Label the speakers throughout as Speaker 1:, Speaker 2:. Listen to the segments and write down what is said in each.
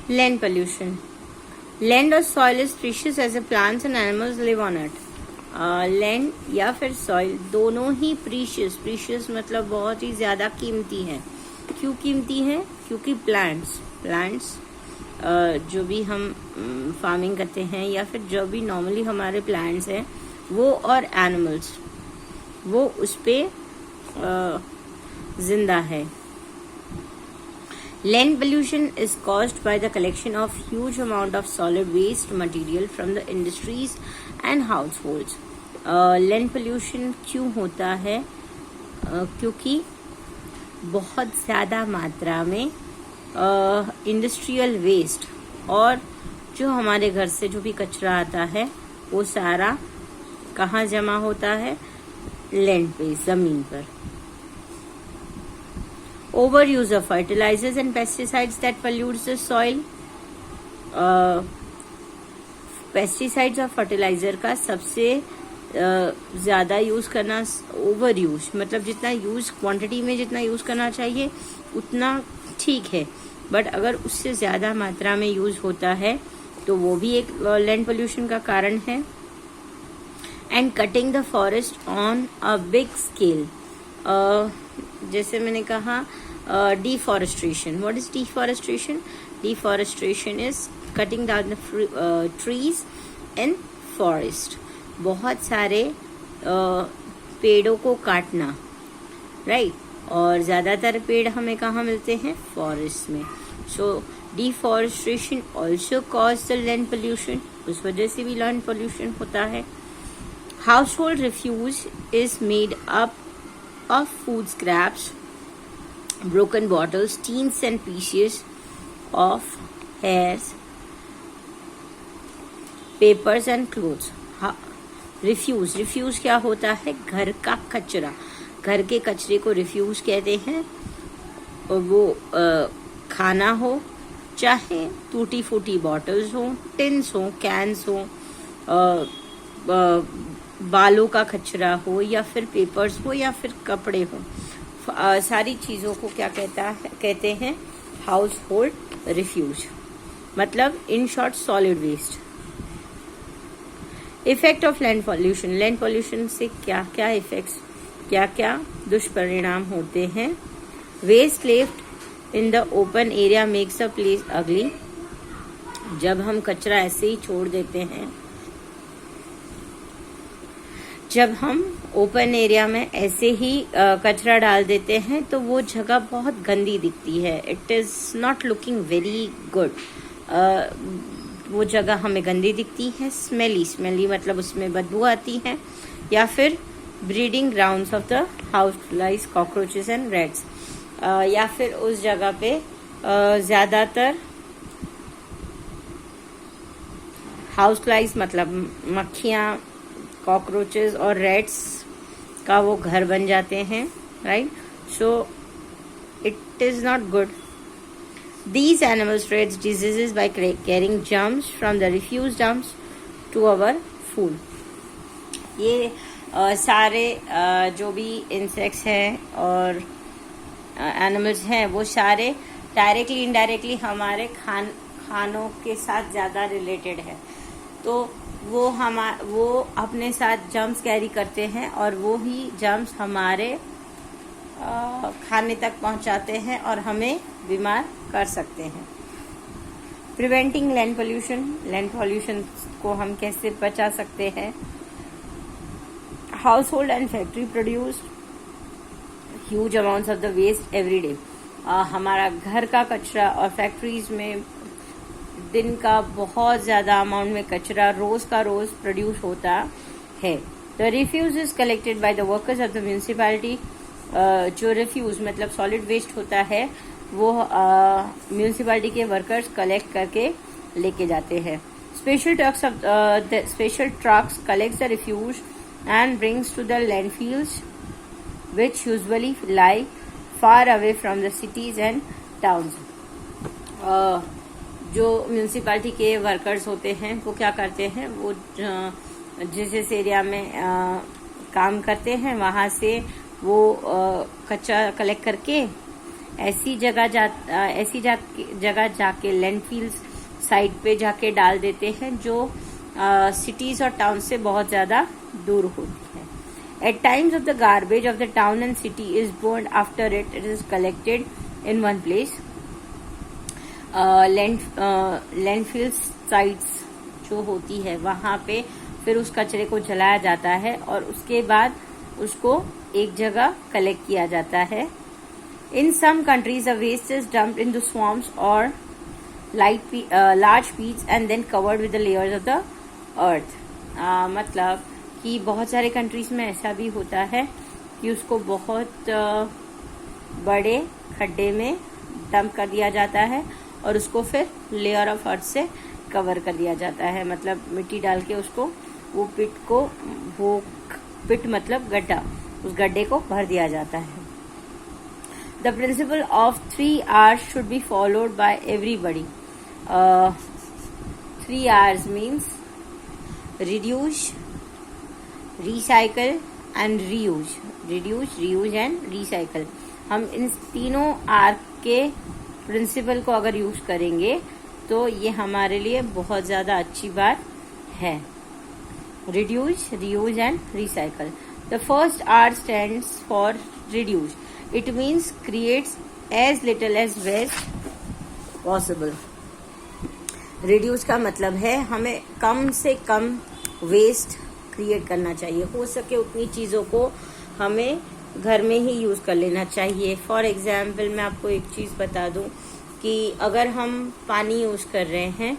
Speaker 1: Land pollution. Land or soil is precious as the plants and animals live on it. Land या फिर soil दोनों ही precious मतलब बहुत ही ज़्यादा कीमती है. क्यों कीमती है? क्योंकि प्लांट्स जो भी हम फार्मिंग करते हैं या फिर जो भी नॉर्मली हमारे प्लांट्स हैं वो और एनिमल्स वो उस पे जिंदा है. Land pollution is caused by the collection of huge amount of solid waste material from the industries and households. Land pollution क्यों होता है? क्योंकि बहुत ज़्यादा मात्रा में इंडस्ट्रियल वेस्ट और जो हमारे घर से जो भी कचरा आता है वो सारा कहाँ जमा होता है? लैंड पे, ज़मीन पर. Overuse of fertilizers and pesticides that pollutes the soil. Pesticides और फर्टिलाइजर का सबसे ज़्यादा यूज़ करना, ओवर यूज मतलब जितना यूज क्वांटिटी में जितना यूज़ करना चाहिए उतना ठीक है, बट अगर उससे ज़्यादा मात्रा में यूज़ होता है तो वो भी एक लैंड पोल्यूशन का कारण है. And cutting the forest on a big scale. जैसे मैंने कहा deforestation. What is deforestation? Deforestation is cutting down the trees in forest. बहुत सारे पेड़ों को काटना, राइट? और ज़्यादातर पेड़ हमें कहाँ मिलते हैं? फॉरेस्ट में. सो deforestation also cause the land pollution. उस वजह से भी land pollution होता है. Household refuse is made up of food scraps, broken bottles, tins and pieces of hairs, papers and clothes. Refuse क्या होता है? घर का कचरा. घर के कचरे को रिफ्यूज कहते हैं. और वो खाना हो, चाहे टूटी फूटी बॉटल्स हो, टिन्स हो, कैंस हो, बालों का कचरा हो या फिर पेपर्स हो या फिर कपड़े हो, सारी चीज़ों को क्या कहते हैं? Household refuse. मतलब in short solid waste. Effect of land pollution. Land pollution से क्या क्या इफेक्ट्स, क्या क्या दुष्परिणाम होते हैं? Waste left in the open area makes a place ugly. जब हम कचरा ऐसे ही छोड़ देते हैं, जब हम ओपन एरिया में ऐसे ही कचरा डाल देते हैं तो वो जगह बहुत गंदी दिखती है. It is not looking very good. वो जगह हमें गंदी दिखती है. स्मेली मतलब उसमें बदबू आती है. या फिर breeding grounds of the house flies, cockroaches and rats. या फिर उस जगह पे ज़्यादातर हाउस फ्लाइज मतलब मक्खियाँ, कॉकरोचेस और रैट्स का वो घर बन जाते हैं, right? So it is not good. These animals spread diseases by carrying germs from the refuse dumps to our food. ये सारे जो भी इंसेक्ट्स हैं और एनिमल्स हैं वो सारे डायरेक्टली इनडायरेक्टली हमारे खानों के साथ ज़्यादा रिलेटेड है. तो वो अपने साथ जर्म्स कैरी करते हैं और वो ही जर्म्स हमारे खाने तक पहुंचाते हैं और हमें बीमार कर सकते हैं. Preventing land pollution. Land pollution को हम कैसे बचा सकते हैं? Household and factory produce huge amounts of the waste every day. हमारा घर का कचरा और फैक्ट्रीज में दिन का बहुत ज़्यादा अमाउंट में कचरा रोज़ का रोज़ प्रोड्यूस होता है. The refuse is collected by the workers of the municipality. जो रिफ्यूज मतलब सॉलिड वेस्ट होता है वो म्यूनिसिपैलिटी के वर्कर्स कलेक्ट करके लेके जाते हैं. Special trucks collects the refuse and brings to the landfills which usually lie far away from the cities and towns. जो म्यूनिसिपैलिटी के वर्कर्स होते हैं वो क्या करते हैं? वो जिस एरिया में काम करते हैं वहाँ से वो कचरा कलेक्ट करके ऐसी जगह जाके लैंडफिल्स साइड पे जाके डाल देते हैं जो सिटीज और टाउन से बहुत ज्यादा दूर होती है. At times of the garbage of the town and city is burned. After it is collected in one place. Landfill sites जो होती है वहां पे फिर उस कचरे को जलाया जाता है और उसके बाद उसको एक जगह कलेक्ट किया जाता है. In some countries, the waste is dumped into swamps or large pits and then covered with the layers of the earth. मतलब कि बहुत सारे कंट्रीज में ऐसा भी होता है कि उसको बहुत बड़े खड्डे में डंप कर दिया जाता है और उसको फिर लेयर ऑफ अर्थ से कवर कर दिया जाता है. मतलब मिट्टी डाल के उसको वो पिट मतलब गड्ढा, उस गड्ढे को भर दिया जाता है. The principle of 3 R's should be followed by everybody. 3 R's means reduce, recycle and reuse. Reuse and recycle. हम इन तीनों आर के प्रिंसिपल को अगर यूज करेंगे तो ये हमारे लिए बहुत ज्यादा अच्छी बात है. Reduce, reuse and recycle. The first R stands for reduce. It means creates as little as waste possible. Reduce का मतलब है हमें कम से कम वेस्ट क्रिएट करना चाहिए. हो सके उतनी चीजों को हमें घर में ही यूज कर लेना चाहिए. फॉर एग्जाम्पल मैं आपको एक चीज बता दूं कि अगर हम पानी यूज कर रहे हैं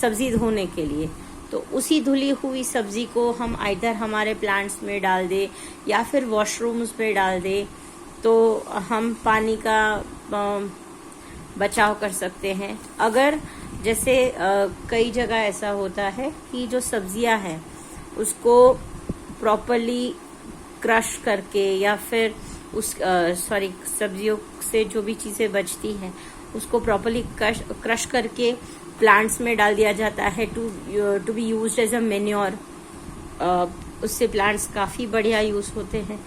Speaker 1: सब्जी धोने के लिए, तो उसी धुली हुई सब्जी को हम आइदर हमारे प्लांट्स में डाल दे या फिर वॉशरूम्स में डाल दे तो हम पानी का बचाव कर सकते हैं. अगर जैसे कई जगह ऐसा होता है कि जो सब्जियां हैं उसको प्रॉपरली क्रश करके या फिर सब्जियों से जो भी चीजें बचती हैं उसको प्रॉपरली क्रश करके प्लांट्स में डाल दिया जाता है to be used as a manure. उससे प्लांट्स काफी बढ़िया यूज होते हैं.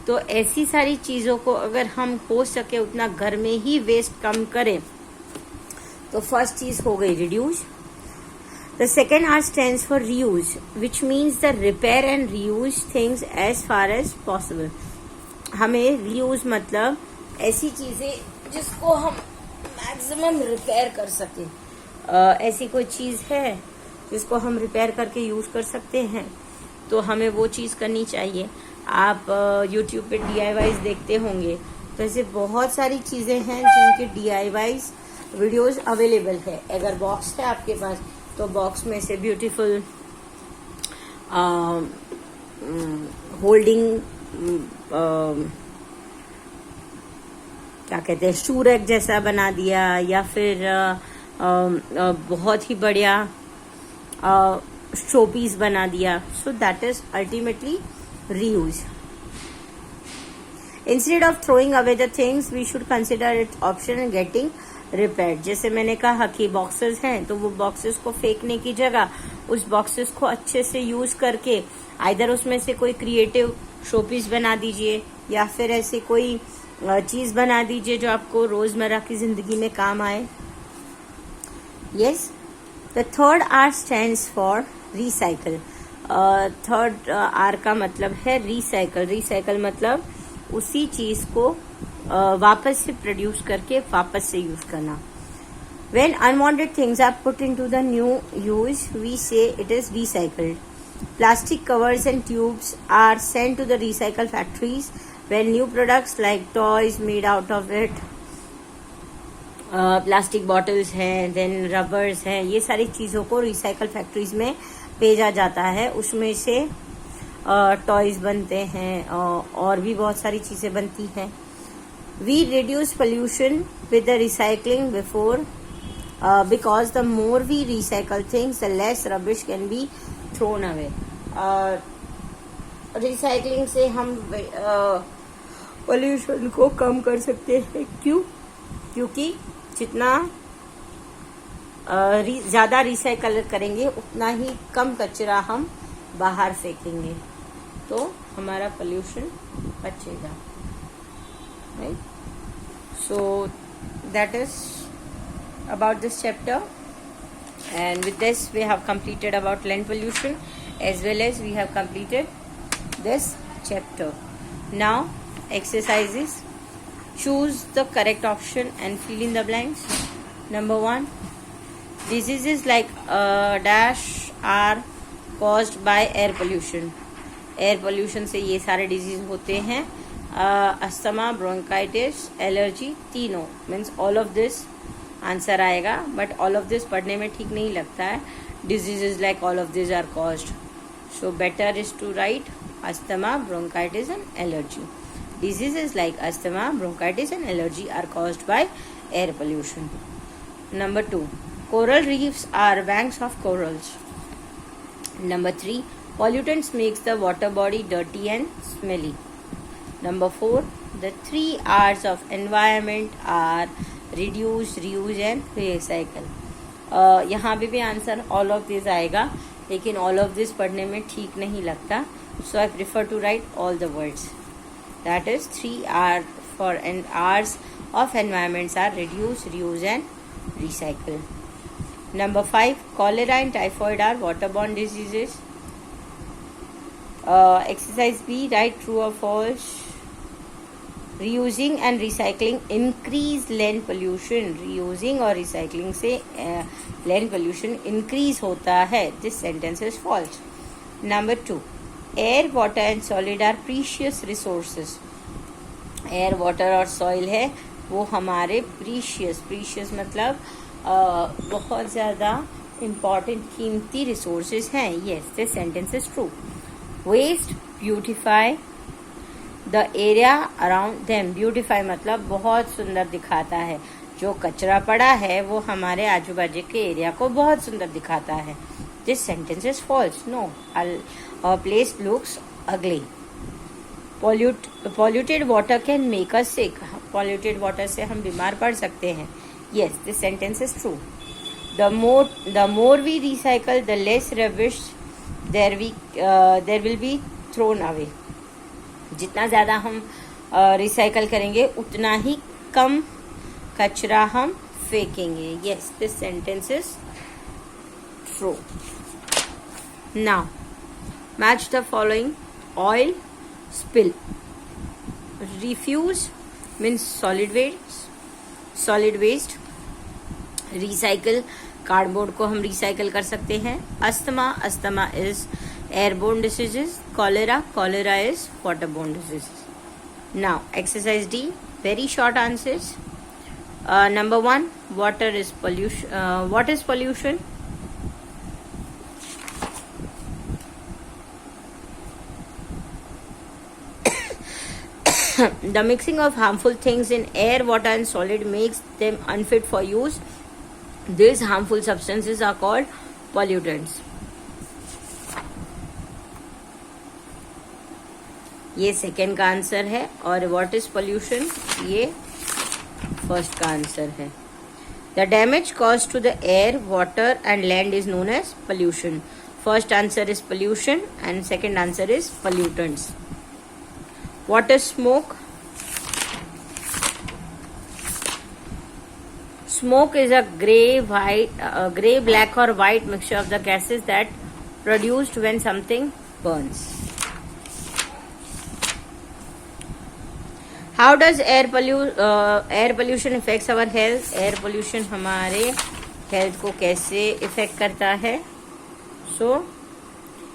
Speaker 1: तो ऐसी सारी चीजों को अगर हम हो सके उतना घर में ही वेस्ट कम करें तो फर्स्ट चीज हो गई reduce. The second R stands for reuse, which means the repair and reuse things as far as possible. हमें reuse मतलब ऐसी चीजें जिसको हम मैक्सिमम रिपेयर कर सके. ऐसी कोई चीज है जिसको हम रिपेयर करके यूज कर सकते हैं तो हमें वो चीज करनी चाहिए. आप YouTube पे DIYs देखते होंगे तो ऐसे बहुत सारी चीजें हैं जिनके DIYs वीडियोस अवेलेबल है. अगर बॉक्स है आपके पास तो बॉक्स में से ब्यूटीफुल होल्डिंग क्या कहते हैं शू रैक जैसा बना दिया या फिर बहुत ही बढ़िया शोपीस बना दिया. So that is ultimately reuse. Instead of throwing away the things we should consider it option in getting repair. जैसे मैंने कहा कि बॉक्सेस हैं तो वो बॉक्सेस को फेंकने की जगह उस बॉक्सेस को अच्छे से यूज करके आइदर उसमें से कोई क्रिएटिव शोपीस बना दीजिए या फिर ऐसी कोई चीज बना दीजिए जो आपको रोजमर्रा की जिंदगी में काम आए. Yes. The third R stands for recycle. Third R का मतलब है रिसाइकल. रिसाइकल मतलब उसी चीज को वापस से प्रोड्यूस करके वापस से यूज करना. When unwanted things are put into the new use, we say it is recycled. Plastic covers and tubes are sent to the recycle factories. When new products like toys made out of it, plastic bottles हैं, then rubbers हैं, ये सारी चीजों को recycle factories में भेजा जाता है. उसमें से टॉयज बनते हैं और भी बहुत सारी चीजें बनती हैं. We reduce pollution with the recycling because the more we recycle things, the less rubbish can be thrown away. Recycling से हम पोल्यूशन को कम कर सकते हैं. क्यों? क्योंकि जितना ज्यादा रिसाइकल करेंगे उतना ही कम कचरा हम बाहर फेंकेंगे तो हमारा पोल्यूशन बचेगा. So that is about this chapter, and with this we have completed about land pollution, as well as we have completed this chapter. Now exercises. Choose the correct option and fill in the blanks. Number 1, diseases like dash are caused by air pollution. Air pollution से ये सारे diseases होते हैं. Asthma, bronchitis, allergy, तीनों means all of this answer आएगा. But all of this पढ़ने में ठीक नहीं लगता है. Diseases like all of this are caused. So better is to write asthma, bronchitis and allergy. Diseases like asthma, bronchitis and allergy are caused by air pollution. Number 2, coral reefs are banks of corals. Number 3, pollutants makes the water body dirty and smelly. Number 4, the 3 R's of environment are reduce, reuse and recycle. यहाँ पे भी answer all of this आएगा, लेकिन all of this पढ़ने में ठीक नहीं लगता. So I prefer to write all the words. That is 3 R for R's of environments are reduce, reuse and recycle. Number 5, cholera and typhoid are waterborne diseases. Exercise B, write true or false. Reusing and recycling increase land pollution. Reusing और recycling से land pollution increase होता है. This sentence is false. Number 2, air, water and solid are precious resources. Air, water और soil है वो हमारे precious मतलब बहुत ज़्यादा इम्पॉर्टेंट कीमती रिसोर्सेज हैं. Yes, this sentence is true. Waste beautify the area around them. Beautify मतलब बहुत सुंदर दिखाता है. जो कचरा पड़ा है वो हमारे आजू बाजू के एरिया को बहुत सुंदर दिखाता है. This sentence is false. No, our place looks ugly. Polluted water can make us sick. Polluted water से हम बीमार पड़ सकते हैं. Yes, this sentence is true. The more we recycle, the less rubbish there will be thrown away. जितना ज़्यादा हम recycle करेंगे उतना ही कम कचरा हम फेंकेंगे. Yes, this sentence is true. Now match the following. Oil spill. Refuse means solid waste. Recycle, cardboard को हम रिसाइकल कर सकते हैं. Asthma is airborne diseases. Cholera is waterborne diseases. Now exercise D, very short answers. Number 1, water is pollution. What is pollution? The mixing of harmful things in air, water and solid makes them unfit for use. These harmful substances are called pollutants. ये second का answer है और what is pollution ये first का answer है. The damage cause to the air, water and land is known as pollution. First answer is pollution and second answer is pollutants. What is smoke? Smoke is a gray, black or white mixture of the gases that produced when something burns. How does air pollution affects our health? Air pollution हमारे health को कैसे affect करता है? So,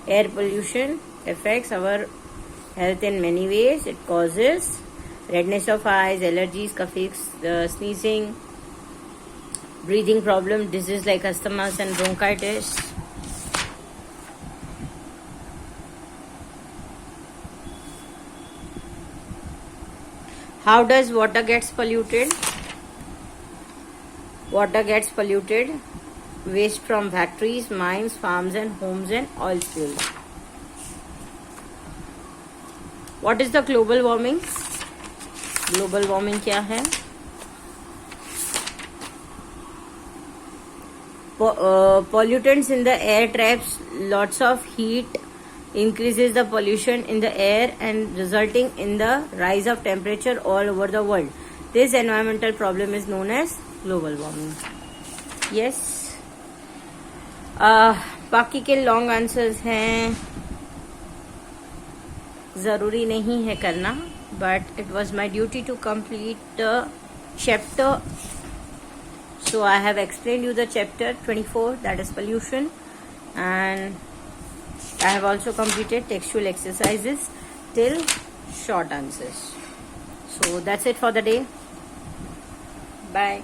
Speaker 1: air pollution affects our health in many ways. It causes redness of eyes, allergies, coughs, sneezing, breathing problem, disease like asthma and bronchitis. How does water gets polluted? Water gets polluted. Waste from factories, mines, farms and homes and oil spills. What is the global warming? Global warming क्या है? Pollutants in the air traps lots of heat, increases the pollution in the air and resulting in the rise of temperature all over the world. This environmental problem is known as global warming. Yes. बाकी के long answers हैं, जरूरी नहीं है करना, but it was my duty to complete the chapter. So I have explained you the chapter 24, that is pollution, and I have also completed textual exercises till short answers. So that's it for the day. Bye.